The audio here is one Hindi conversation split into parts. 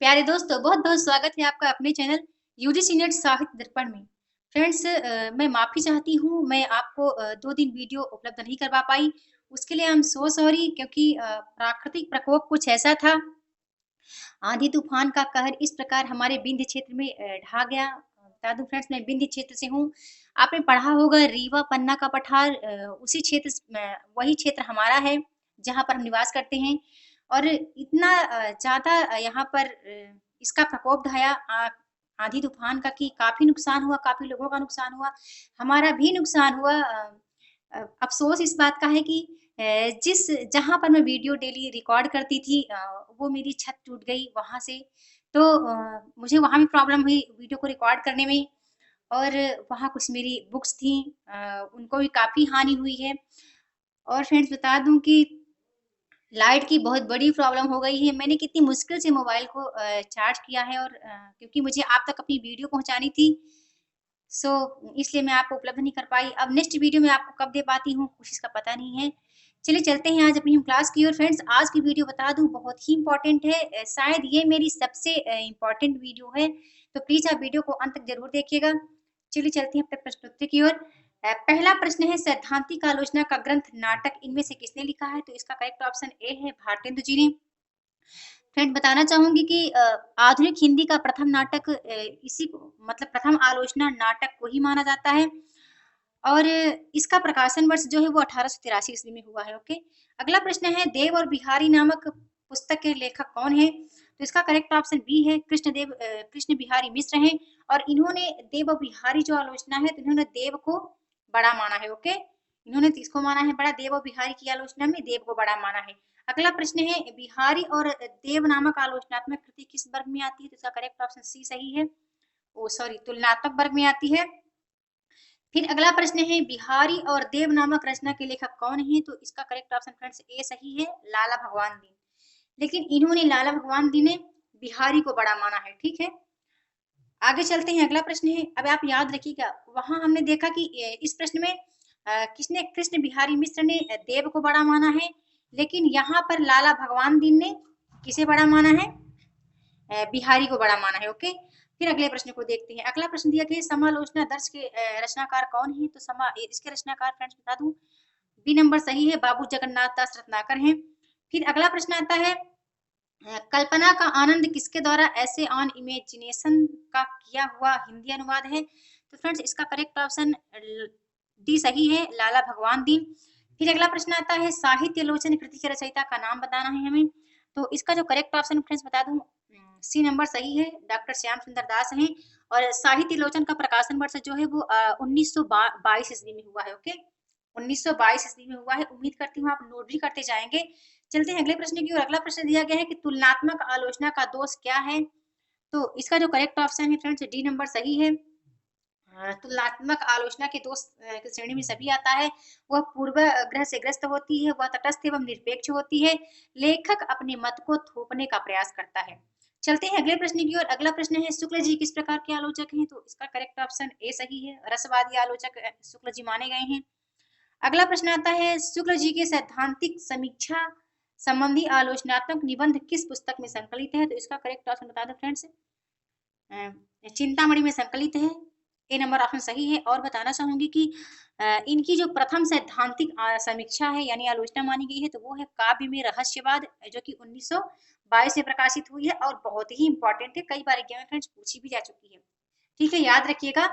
प्यारे दोस्तों, बहुत-बहुत स्वागत है आपका अपने चैनल यूजीसी नेट साहित्य दर्पण में। फ्रेंड्स मैं माफ़ी चाहती हूँ, मैं आपको 2 दिन वीडियो उपलब्ध नहीं करवा पाई। उसके लिए आई एम सो सॉरी क्योंकि प्राकृतिक प्रकोप कुछ ऐसा था, आंधी-तूफ़ान का कहर इस प्रकार हमारे विंध्य क्षेत्र में ढा गया। बता दूँ फ्रेंड्स मैं विंध्य क्षेत्र से हूँ। आपने पढ़ा होगा रीवा, पन्ना का पठार उसी क्षेत्र वही क्षेत्र हमारा है, जहाँ पर हम निवास करते हैं। और इतना ज़्यादा यहाँ पर इसका प्रकोप ढाया आंधी-तूफ़ान का कि काफ़ी नुकसान हुआ, काफ़ी लोगों का नुकसान हुआ, हमारा भी नुकसान हुआ। अफ़सोस इस बात का है कि जिस जहाँ पर मैं वीडियो डेली रिकॉर्ड करती थी वो मेरी छत टूट गई वहाँ से। तो मुझे वहाँ भी प्रॉब्लम हुई वीडियो को रिकॉर्ड करने में और वहाँ कुछ मेरी बुक्स थी उनको भी काफ़ी हानि हुई है। और फ्रेंड्स बता दूँ कि लाइट की बहुत बड़ी प्रॉब्लम हो गई है। मैंने कितनी मुश्किल से मोबाइल को चार्ज किया है और क्योंकि मुझे आप तक अपनी वीडियो पहुँचानी थी, सो इसलिए मैं आपको उपलब्ध नहीं कर पाई। अब नेक्स्ट वीडियो मैं आपको कब दे पाती हूँ, कुछ इसका पता नहीं है। चलिए चलते हैं आज अपनी हम क्लास की ओर। फ्रेंड्स आज की वीडियो बता दूँ बहुत ही इम्पोर्टेंट है। शायद ये मेरी सबसे इम्पोर्टेंट वीडियो है, तो प्लीज़ आप वीडियो को अंत तक ज़रूर देखिएगा। चलिए चलते हैं अब तक प्रश्नोत्तर की ओर। पहला प्रश्न है सैद्धांतिक आलोचना का ग्रंथ नाटक इनमें से किसने लिखा है? तो इसका करेक्ट ऑप्शन ए है भारतेंदु जी ने। फ्रेंड बताना चाहूँगी कि आधुनिक हिंदी का प्रथम नाटक इसी को मतलब प्रथम आलोचना नाटक को ही माना जाता है और इसका प्रकाशन वर्ष जो है वो 1883 ईस्वी में हुआ है। ओके। अगला प्रश्न है देव और बिहारी नामक पुस्तक के लेखक कौन है? तो इसका करेक्ट ऑप्शन बी है कृष्ण बिहारी मिश्र हैं और इन्होंने देव और बिहारी जो आलोचना है तो इन्होंने देव को बड़ा माना है। ओके। इन्होंने किसको माना है बड़ा? देव और बिहारी की आलोचना में देव को बड़ा माना है। अगला प्रश्न है बिहारी और देव नामक आलोचनात्मक कृति किस वर्ग में आती है? तो इसका करेक्ट ऑप्शन सी सही है। ओ सॉरी तुलनात्मक वर्ग में आती है। फिर अगला प्रश्न है बिहारी और देव नामक रचना के लेखक कौन है? तो इसका करेक्ट ऑप्शन फ्रेंड्स ए सही है, लाला भगवान दीन। लेकिन इन्होंने लाला भगवान दीन ने बिहारी को बड़ा माना है। ठीक है। आगे चलते हैं अगला प्रश्न है। अब आप याद रखिएगा वहां हमने देखा कि इस प्रश्न में किसने कृष्ण बिहारी मिश्र ने देव को बड़ा माना है, लेकिन यहाँ पर लाला भगवान दीन ने किसे बड़ा माना है? बिहारी को बड़ा माना है। ओके। फिर अगले प्रश्न को देखते हैं। अगला प्रश्न दिया गया समालोचना दर्श के रचनाकार कौन है? तो इसके रचनाकार फ्रेंड्स बता दूं बी नंबर सही है, बाबू जगन्नाथ दास रत्नाकर हैं। फिर अगला प्रश्न आता है कल्पना का आनंद किसके द्वारा ऐसे ऑन इमेजिनेशन का किया हुआ हिंदी अनुवाद है? तो फ्रेंड्स इसका करेक्ट ऑप्शन डी सही है, लाला भगवान दीन। फिर अगला प्रश्न आता है साहित्य लोचन कृति के रचयिता का नाम बताना है हमें। तो इसका जो करेक्ट ऑप्शन फ्रेंड्स बता दूं सी नंबर सही है, डॉक्टर श्याम सुंदर दास हैं और साहित्य लोचन का प्रकाशन वर्ष जो है वो 1922 ईस्वी में हुआ है। ओके। 1922 ईस्वी में हुआ है। उम्मीद करती हूँ आप नोट भी करते जाएंगे। चलते हैं अगले प्रश्न की ओर। अगला प्रश्न दिया गया है कि तुलनात्मक आलोचना का दोष क्या है? तो इसका जो करेक्ट ऑप्शन है फ्रेंड्स डी नंबर सही है। तुलनात्मक आलोचना के दोष की श्रेणी में सभी आता है। वह पूर्वाग्रह से ग्रस्त होती है, वह तटस्थ एवं निरपेक्ष होती है, लेखक अपने मत को थोपने का प्रयास करता है। चलते हैं अगले प्रश्न की ओर। अगला प्रश्न है शुक्ल जी किस प्रकार के आलोचक हैं? तो इसका करेक्ट ऑप्शन ए सही है, रसवादी आलोचक शुक्ल जी माने गए हैं। अगला प्रश्न आता है शुक्ल जी के सैद्धांतिक समीक्षा संबंधी आलोचनात्मक निबंध किस पुस्तक में संकलित है? तो इसका करेक्ट ऑप्शन बता दो फ्रेंड्स चिंतामणि में संकलित है। ए नंबर ऑप्शन सही है। और बताना चाहूंगी कि इनकी जो प्रथम सैद्धांतिक समीक्षा है यानी आलोचना मानी गई है तो वो है काव्य में रहस्यवाद जो कि 1922 में प्रकाशित हुई है और बहुत ही इंपॉर्टेंट है, कई बार एग्जाम में फ्रेंड्स पूछी भी जा चुकी है। ठीक है, याद रखिएगा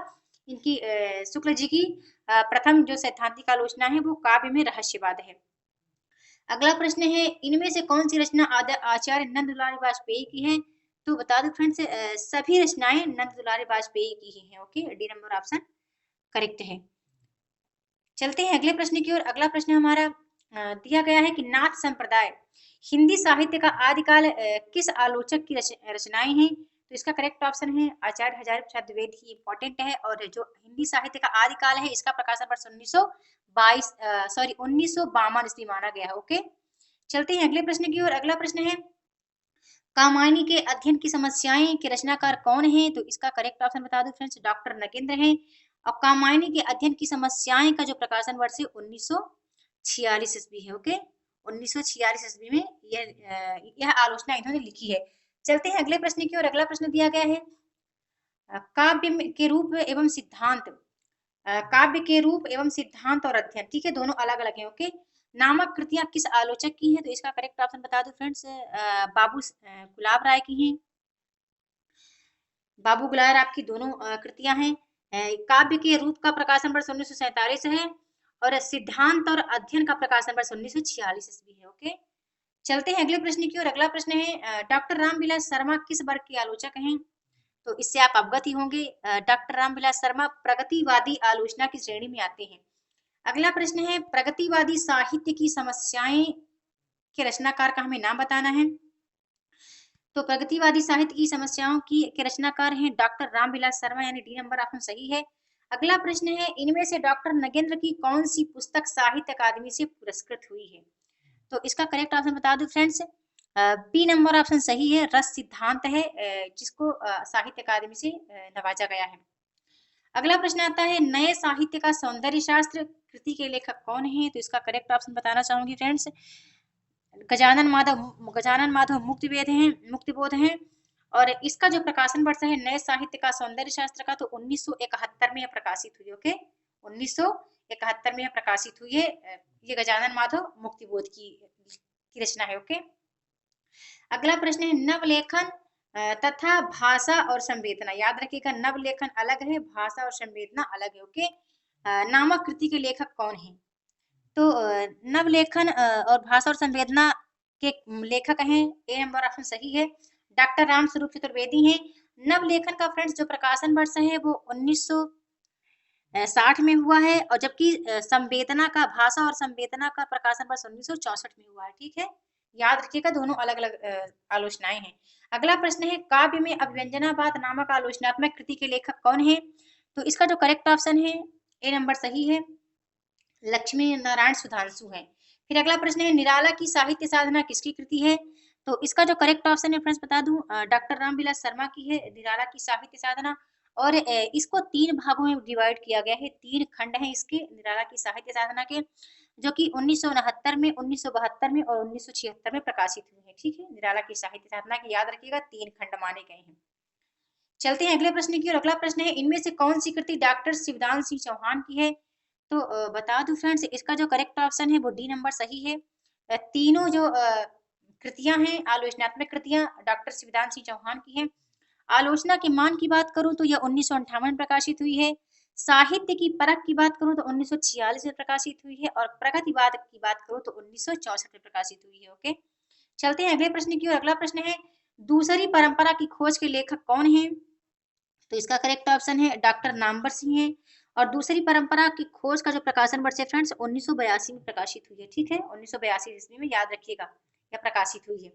इनकी शुक्ल जी की प्रथम जो सैद्धांतिक आलोचना है वो काव्य में रहस्यवाद है। अगला प्रश्न है इनमें से कौन सी रचना आचार्य नंद दुलारी वाजपेयी की है? तो बता दो फ्रेंड्स सभी रचनाएं नंद दुलारी वाजपेयी की ही हैं। Okay, D number option correct है। चलते हैं अगले प्रश्न की ओर। अगला प्रश्न हमारा दिया गया है कि नाथ संप्रदाय हिंदी साहित्य का आदिकाल किस आलोचक की रचनाएं हैं? तो इसका करेक्ट ऑप्शन है आचार्य हजारी प्रसाद द्विवेदी ही इंपॉर्टेंट है और जो हिंदी साहित्य का आदिकाल है इसका प्रकाशन वर्ष 1952 ईस्वी माना गया है। ओके। चलते हैं अगले प्रश्न की ओर। अगला प्रश्न है कामायनी के अध्ययन की समस्याएं के रचनाकार कौन है? तो इसका करेक्ट ऑप्शन बता दो फ्रेंड्स डॉक्टर नगेंद्र हैं और कामायनी के अध्ययन की समस्याएं का जो प्रकाशन वर्ष है 1946 ईस्वी है। ओके, 1946 ईस्वी में यह आलोचना इन्होंने लिखी है। चलते हैं अगले प्रश्न की ओर। अगला प्रश्न दिया गया है के रूप एवं सिद्धांत। काव्य के रूप एवं सिद्धांत और अध्ययन, ठीक है, दोनों अलग अलग हैं। ओके, नामक कृतियां किस आलोचक की हैं? तो इसका करेक्ट ऑप्शन बता दो फ्रेंड्स, बाबू गुलाब राय की हैं। बाबू गुलाब आपकी दोनों कृतियां हैं। काव्य के रूप का प्रकाशन वर्ष 1947 है और सिद्धांत और अध्ययन का प्रकाशन वर्ष 1946 ईस्वी है। ओके, चलते हैं अगले प्रश्न की ओर। अगला प्रश्न है डॉक्टर रामविलास शर्मा किस वर्ग के आलोचक हैं? तो इससे आप अवगत ही होंगे, डॉक्टर रामविलास शर्मा प्रगतिवादी आलोचना की श्रेणी में आते हैं। अगला प्रश्न है प्रगतिवादी साहित्य की समस्याएं के रचनाकार का हमें नाम बताना है। तो प्रगतिवादी साहित्य की समस्याओं की के रचनाकार हैं डॉक्टर रामविलास शर्मा, यानी डी नंबर ऑप्शन सही है। अगला प्रश्न है इनमें से डॉक्टर नगेंद्र की कौन सी पुस्तक साहित्य अकादमी से पुरस्कृत हुई है? तो इसका करेक्ट ऑप्शन बता दो फ्रेंड्स, बी नंबर ऑप्शन सही है, रस सिद्धांत है, जिसको साहित्य अकादमी से नवाजा गया है। अगला प्रश्न आता है नए साहित्य का सौंदर्य शास्त्र कृति के लेखक कौन है? तो इसका करेक्ट ऑप्शन बताना चाहूंगी फ्रेंड्स, गजानन माधव मुक्तिबोध हैं। और इसका जो प्रकाशन वर्ष है नए साहित्य का सौंदर्य शास्त्र का, तो 1971 में प्रकाशित हुई। ओके, 1971 में प्रकाशित हुई है। ये गजानन माधव मुक्तिबोध की रचना है। ओके, अगला प्रश्न है नवलेखन तथा भाषा और संवेदना। याद रखिएगा, नवलेखन अलग है, भाषा और संवेदना अलग है। ओके, नामक कृति के लेखक कौन है? तो नवलेखन और भाषा और संवेदना के लेखक हैं, ए नंबर ऑप्शन सही है, डॉक्टर राम स्वरूप चतुर्वेदी हैं। नवलेखन का फ्रेंड्स जो प्रकाशन वर्ष है वो 1960 में हुआ है, और जबकि संवेदना का, भाषा और संवेदना का प्रकाशन वर्ष 1964 में हुआ है। ठीक है, याद रखिएगा, दोनों अलग अलग आलोचनाएं हैं। अगला प्रश्न है काव्य में अभिव्यंजनावाद नामक आलोचनात्मक कृति के लेखक कौन है? तो इसका जो करेक्ट ऑप्शन है ए नंबर सही है, लक्ष्मी नारायण सुधांशु है। फिर अगला प्रश्न है निराला की साहित्य साधना किसकी कृति है? तो इसका जो करेक्ट ऑप्शन है फ्रेंड्स बता दूं, डॉक्टर रामविलास शर्मा की है निराला की साहित्य साधना। और इसको 3 भागों में डिवाइड किया गया है, 3 खंड हैं इसके निराला की साहित्य साधना के, जो कि 1969 में, 1972 में और 1976 में प्रकाशित हुए हैं। ठीक है, निराला की साहित्य साधना के याद रखिएगा 3 खंड माने गए हैं। चलते हैं अगले प्रश्न की ओर। अगला प्रश्न है इनमें से कौन सी कृति डॉक्टर शिवदान सिंह चौहान की है? तो बता दूं फ्रेंड्स, इसका जो करेक्ट ऑप्शन है वो डी नंबर सही है। तीनों जो कृतियां हैं, आलोचनात्मक कृतियां डॉक्टर शिवदान सिंह चौहान की हैं। आलोचना के मान की बात करूं तो यह 1958 में प्रकाशित हुई है। साहित्य की परख की बात करूं तो 1946 में प्रकाशित हुई है, और प्रगतिवाद की बात करूं तो 1964 में प्रकाशित हुई है। ओके, चलते हैं अगले प्रश्न की ओर। अगला प्रश्न है दूसरी परंपरा की खोज के लेखक कौन है? तो इसका करेक्ट ऑप्शन है डॉक्टर नामवर सिंह है। और दूसरी परंपरा की खोज का जो प्रकाशन वर्ष है फ्रेंड्स 1982 में प्रकाशित हुई है। ठीक है, 1982 ईस्वी में, याद रखिएगा, यह प्रकाशित हुई है।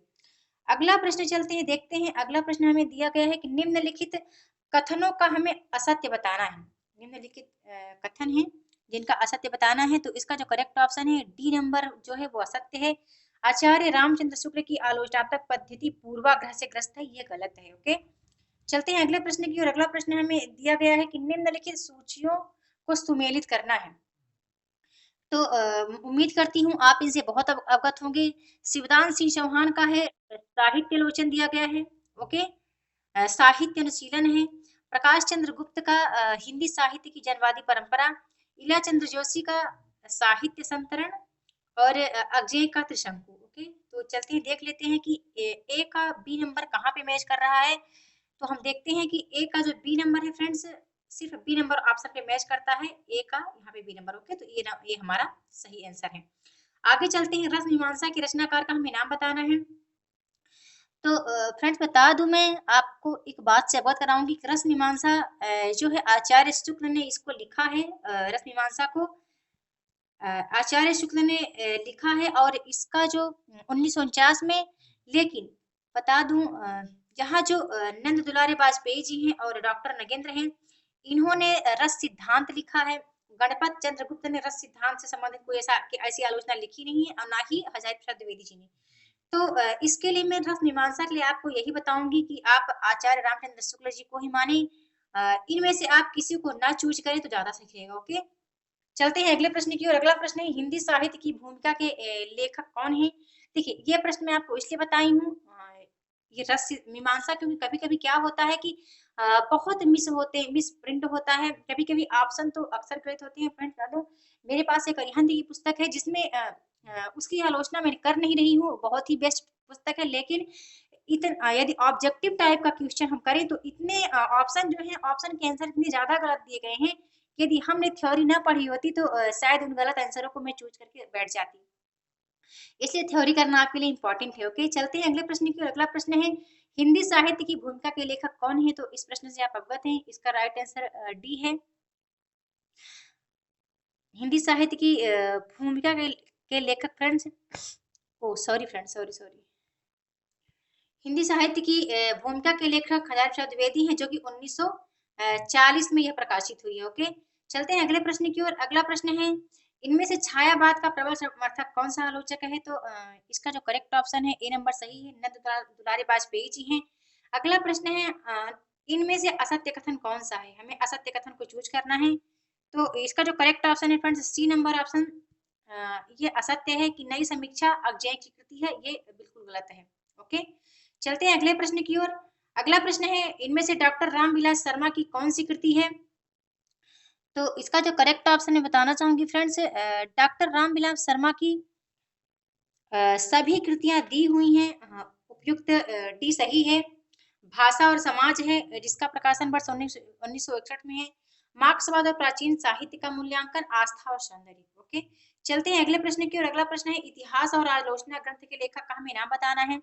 अगला प्रश्न चलते हैं, देखते हैं। अगला प्रश्न हमें दिया गया है कि निम्नलिखित कथनों का हमें असत्य बताना है। निम्नलिखित कथन है जिनका असत्य बताना है, तो इसका जो करेक्ट ऑप्शन है डी नंबर जो है वो असत्य है। आचार्य रामचंद्र शुक्ल की आलोचनात्मक पद्धति पूर्वाग्रह से ग्रस्त है, ये गलत है। ओके, चलते हैं अगले प्रश्न की ओर। अगला प्रश्न हमें दिया गया है कि निम्नलिखित सूचियों को सुमेलित करना है। तो उम्मीद करती हूँ आप इनसे बहुत अवगत होंगे। शिवदान सिंह चौहान का है साहित्य लोचन दिया गया है। ओके, साहित्य अनुशीलन है। प्रकाश चंद्र गुप्त का हिंदी साहित्य की जनवादी परंपरा। इला चंद्र जोशी का साहित्य संतरण, और अजय का त्रिशंकु। ओके, तो चलते हैं देख लेते हैं कि ए का बी नंबर कहाँ पे मैच कर रहा है। तो हम देखते हैं कि ए का जो बी नंबर है फ्रेंड्स, सिर्फ बी नंबर ऑप्शन पे मैच करता है, ए का यहाँ पे बी नंबर। ओके, तो ये हमारा सही आंसर है। आगे चलते हैं, रस मीमांसा के रचनाकार का हमें नाम बताना है। तो फ्रेंड्स बता दूं, मैं आपको एक बात से अवगत कराऊंगी कि रस मीमांसा जो है आचार्य शुक्ल ने इसको लिखा है। रस मीमांसा को आचार्य शुक्ल ने लिखा है, और इसका जो 1949 में, लेकिन बता दूं यहाँ जो नंद दुलारे वाजपेयी जी हैं और डॉक्टर नगेंद्र हैं, इन्होंने रस सिद्धांत लिखा है। गणपत चंद्र गुप्त ने रस सिद्धांत से संबंधित कोई ऐसी आलोचना लिखी नहीं है, और ना ही हजारी प्रसाद द्विवेदी जी ने। तो इसके लिए मैं रस मीमांसा के लिए आपको यही बताऊंगी कि आप आचार्य रामचंद्र शुक्ल जी को ही माने। इनमें से आप किसी को ना चूज करें तो ज्यादा सही रहेगा। ओके, चलते हैं अगले प्रश्न की ओर। अगला प्रश्न है हिंदी साहित्य की भूमिका के लेखक कौन है? देखिए, ये प्रश्न मैं आपको इसलिए बताई हूँ, ये रस मीमांसा, क्योंकि कभी-कभी क्या होता है कि बहुत मिस प्रिंट होता है, कभी-कभी ऑप्शन तो अक्सर गलत होते हैं। फ्रेंड्स बता दूँ, मेरे पास एक अरिहंत की पुस्तक है जिसमें उसकी आलोचना मैं कर नहीं रही हूँ, बहुत ही बेस्ट पुस्तक है, लेकिन यदि ऑब्जेक्टिव टाइप का क्वेश्चन हम करें तो इतने ऑप्शन जो हैं, ऑप्शन के आंसर इतने ज़्यादा गलत दिए गए हैं, कि यदि हमने थ्योरी ना पढ़ी होती तो शायद उन गलत आंसरों को मैं चूज़ करके बैठ जाती। इसलिए थ्योरी करना आपके लिए इम्पोर्टेंट है। ओके, चलते हैं अगले प्रश्न की ओर। अगला प्रश्न है, हिंदी साहित्य की भूमिका के लेखक कौन है? तो इस प्रश्न से आप अवगत हैं, इसका राइट आंसर डी है। हिंदी साहित्य की भूमिका के लेखक friends, oh sorry friends, sorry sorry, Hindi साहित्य की भूमिका के लेखक हजारी प्रसाद द्विवेदी हैं, जो कि 1940 में यह प्रकाशित हुई है। ओके, चलते हैं अगले प्रश्न की ओर। अगला प्रश्न है, इनमें से छायावाद का प्रबल समर्थक कौन सा आलोचक है? तो इसका जो करेक्ट ऑप्शन है ए नंबर सही है, नंद दुलारी वाजपेयी जी हैं। अगला प्रश्न है, इनमें से असत्य कथन कौन सा है? हमें असत्य कथन को चूज करना है। तो इसका जो करेक्ट ऑप्शन है फ्रेंड्स, सी नंबर ऑप्शन, ये असत्य है कि नई समीक्षा अज्ञेय की कृति है, ये बिल्कुल गलत है। ओके, चलते हैं अगले प्रश्न की ओर। अगला प्रश्न है, इनमें से डॉक्टर रामविलास शर्मा की कौन सी कृति है? तो इसका जो करेक्ट ऑप्शन है बताना चाहूंगी फ्रेंड्स, डॉक्टर रामविलास शर्मा की सभी कृतियां दी हुई हैं, उपयुक्त डी सही है। भाषा और समाज है, जिसका प्रकाशन वर्ष 1961 में है। मार्क्सवाद और प्राचीन साहित्य का मूल्यांकन, आस्था और सौंदर्य। ओके, चलते हैं अगले प्रश्न की ओर। अगला प्रश्न है, इतिहास और आलोचना ग्रंथ के लेखक का हमें नाम बताना है।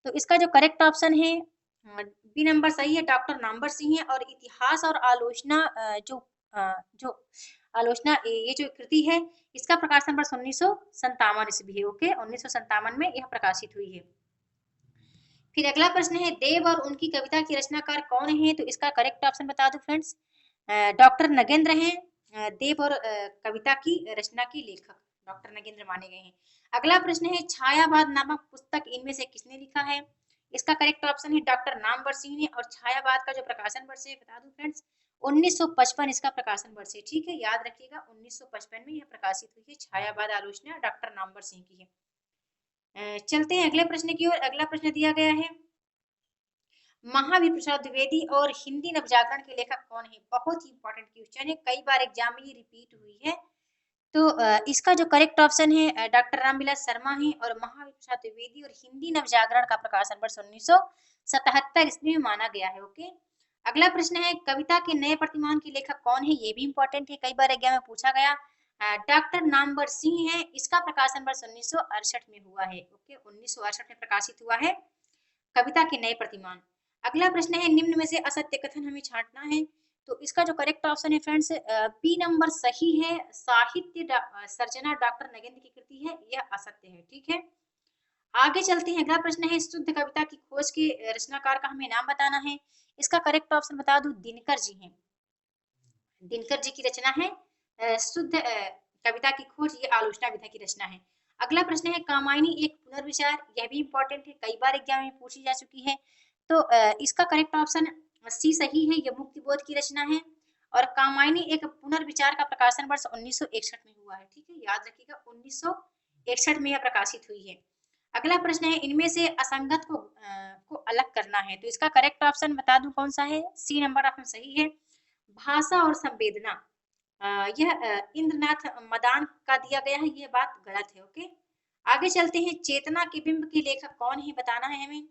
तो इसका जो करेक्ट ऑप्शन है बी नंबर सही है, डॉक्टर नामवर सिंह है। और इतिहास और आलोचना जो आलोचना ये जो कृति है, इसका प्रकाशन वर्ष 1957 ईस्वी है। ओके, 1957 में यह प्रकाशित हुई है। फिर अगला प्रश्न है, देव और उनकी कविता की रचनाकार कौन है? तो इसका करेक्ट ऑप्शन बता दो फ्रेंड्स, डॉक्टर नगेंद्र हैं। देव और कविता की रचना की लेखक डॉक्टर नगेंद्र माने गए हैं। अगला प्रश्न है, छायावाद नामक पुस्तक इनमें से किसने लिखा है? इसका करेक्ट ऑप्शन है डॉक्टर नामवर सिंह ने। और छायावाद का जो प्रकाशन वर्ष है बता दूं फ्रेंड्स, 1955 इसका प्रकाशन वर्ष है। ठीक है, याद रखिएगा, 1955 में यह प्रकाशित हुई है। छायावाद आलोचना डॉक्टर नामवर सिंह की है। चलते हैं अगले प्रश्न की ओर। अगला प्रश्न दिया गया है, महावीर प्रसाद द्विवेदी और हिंदी नवजागरण के लेखक कौन है? बहुत ही इंपॉर्टेंट क्वेश्चन है, कई बार एग्जाम में ये रिपीट हुई है। तो इसका जो करेक्ट ऑप्शन है डॉक्टर रामविलास शर्मा है। और महावीर प्रसाद द्विवेदी और हिंदी नवजागरण का प्रकाशन वर्ष 1977 ईस्वी में माना गया है। ओके, अगला प्रश्न है, कविता के नए प्रतिमान के लेखक कौन है? ये भी इंपॉर्टेंट है, कई बार एग्जाम में पूछा गया। डॉक्टर नामवर सिंह है, इसका प्रकाशन वर्ष 1968 में हुआ है। ओके, 1968 में प्रकाशित हुआ है कविता के नए प्रतिमान। अगला प्रश्न है, निम्न में से असत्य कथन हमें छांटना है। तो इसका जो करेक्ट ऑप्शन है फ्रेंड्स, बी नंबर सही है, साहित्य सर्जना डॉक्टर नगेंद्र की कृति है, यह असत्य है। ठीक है, आगे चलते हैं। अगला प्रश्न है, शुद्ध कविता की खोज के रचनाकार का हमें नाम बताना है। इसका करेक्ट ऑप्शन बता दूं, दिनकर जी हैं। दिनकर जी की रचना है शुद्ध कविता की खोज, ये आलोचना विधा की रचना है। अगला प्रश्न है, कामायनी एक पुनर्विचार, यह भी इंपॉर्टेंट है, कई बार एग्जाम में पूछी जा चुकी है। तो इसका करेक्ट ऑप्शन सी सही है, यह मुक्तिबोध की रचना है। और कामायनी एक पुनर्विचार का प्रकाशन वर्ष 1961 में हुआ है। ठीक है, याद रखिएगा, 1961 में यह प्रकाशित हुई है। अगला प्रश्न है, इनमें से असंगत को अलग करना है। तो इसका करेक्ट ऑप्शन बता दूं कौन सा है, सी नंबर ऑप्शन सही है, भाषा और संवेदना। यह इंद्रनाथ मदान का दिया गया है, यह बात गलत है। ओके, आगे चलते हैं। चेतना के बिंब के लेखक कौन है बताना है हमें।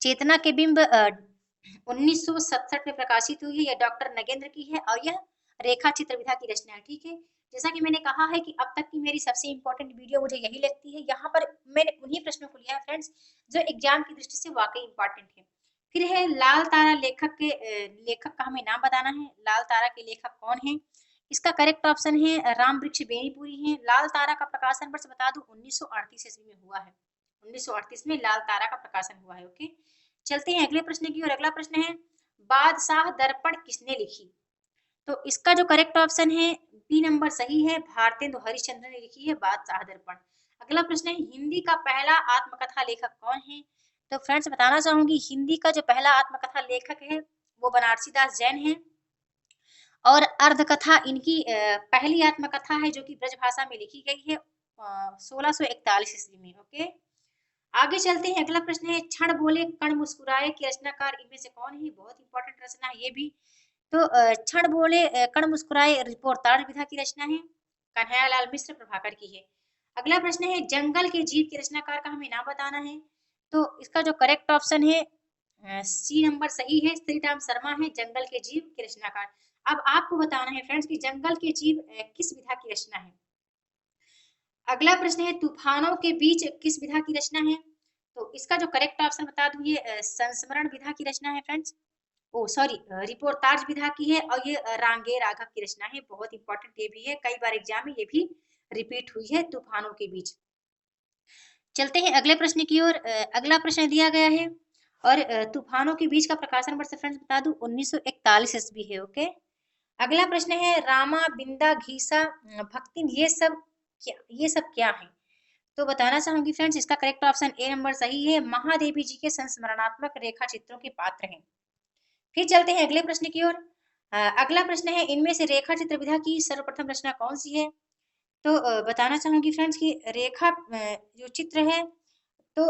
चेतना के बिंब 1967 में प्रकाशित हुई है, यह डॉक्टर नगेंद्र की है। और यह रेखा चित्र विधा की रचना है। ठीक है, जैसा कि मैंने कहा है कि अब तक की मेरी सबसे इंपॉर्टेंट वीडियो मुझे यही लगती है। यहाँ पर मैंने उन्हीं प्रश्नों को लिया है फ्रेंड्स, जो एग्जाम की दृष्टि से वाकई इंपॉर्टेंट है। फिर है, लाल तारा लेखक का हमें नाम बताना है। लाल तारा के लेखक कौन है? इसका करेक्ट ऑप्शन है राम वृक्ष बेनीपुरी है। लाल तारा का प्रकाशन वर्ष बता दूं, 1938 ईस्वी में हुआ है। 1938 में लाल तारा का प्रकाशन हुआ है। ओके, चलते हैं अगले प्रश्न की ओर। अगला प्रश्न है, बादशाह दर्पण किसने लिखी? तो इसका जो करेक्ट ऑप्शन है बी नंबर सही है, भारतेंदु हरिश्चंद्र ने लिखी है बादशाह दर्पण। अगला प्रश्न है, हिंदी का पहला आत्मकथा लेखक कौन है? तो फ्रेंड्स बताना चाहूंगी, हिंदी का जो पहला आत्मकथा लेखक है वो बनारसी दास जैन है। और अर्धकथा इनकी पहली आत्मकथा है, जो कि ब्रज भाषा में लिखी गई है 1641 ईस्वी में। ओके, आगे चलते हैं, अगला प्रश्न है क्षण बोले कण मुस्कुराए की रचनाकार इनमें से कौन है? बहुत इंपॉर्टेंट रचना है ये भी। तो क्षण बोले कण मुस्कुराए रिपोर्ताज विधा की रचना है, कन्हैयालाल मिश्र प्रभाकर की है। अगला प्रश्न है जंगल के जीव के रचनाकार का हमें नाम बताना है। तो इसका जो करेक्ट ऑप्शन है सी नंबर सही है, श्री राम शर्मा है जंगल के जीव के रचनाकार। अब आपको बताना है फ्रेंड्स कि जंगल के जीव किस विधा की रचना है। अगला प्रश्न है तूफानों के बीच किस विधा की रचना है। तो इसका जो करेक्ट ऑप्शन बता दूं ये संस्मरण विधा की रचना है फ्रेंड्स। ओ सॉरी, रिपोर्टाज विधा की है और ये रांगे राघव की रचना है। बहुत इंपॉर्टेंट ये भी है, कई बार एग्जाम में ये भी रिपीट हुई है तूफानों के बीच। चलते हैं अगले प्रश्न की ओर। अगला प्रश्न दिया गया है और तूफानों के बीच का प्रकाशन वर्ष फ्रेंड्स बता दूं 1941 ईस्वी है। ओके, अगला प्रश्न है रामा बिंदा घीसा भक्तिन ये सब क्या है। तो बताना चाहूंगी फ्रेंड्स इसका करेक्ट ऑप्शन ए नंबर सही है, महादेवी जी के संस्मरणात्मक रेखा चित्रों के पात्र हैं। फिर चलते हैं अगले प्रश्न की ओर। अगला प्रश्न है इनमें से रेखा चित्र विधा की सर्वप्रथम रचना कौन सी है। तो बताना चाहूंगी फ्रेंड्स कि रेखा जो चित्र है तो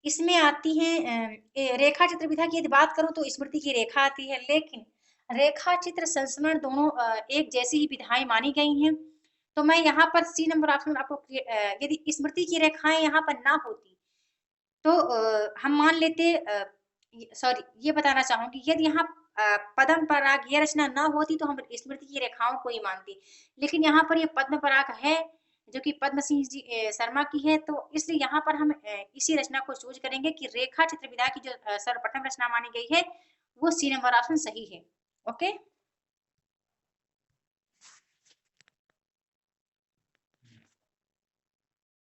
इसमें आती है रेखा चित्र विधा की यदि बात करूं तो स्मृति की रेखा आती है, लेकिन रेखा चित्र संस्मरण दोनों एक जैसी ही विधाएं मानी गई हैं। तो मैं यहाँ पर सी नंबर ऑप्शन आपको यदि स्मृति की रेखाएं यहाँ पर ना होती तो हम मान लेते सॉरी ये बताना चाहूंगी यदि यहाँ पद्म पराग ये रचना ना होती तो हम स्मृति की रेखाओं को ही मानते, लेकिन यहाँ पर ये पद्म पराग है जो कि पद्म सिंह जी शर्मा की है। तो इसलिए यहाँ पर हम इसी रचना को चूज करेंगे कि रेखा चित्र विधा की जो सर्वप्रथम रचना मानी गई है वो सी नंबर ऑप्शन सही है। ओके।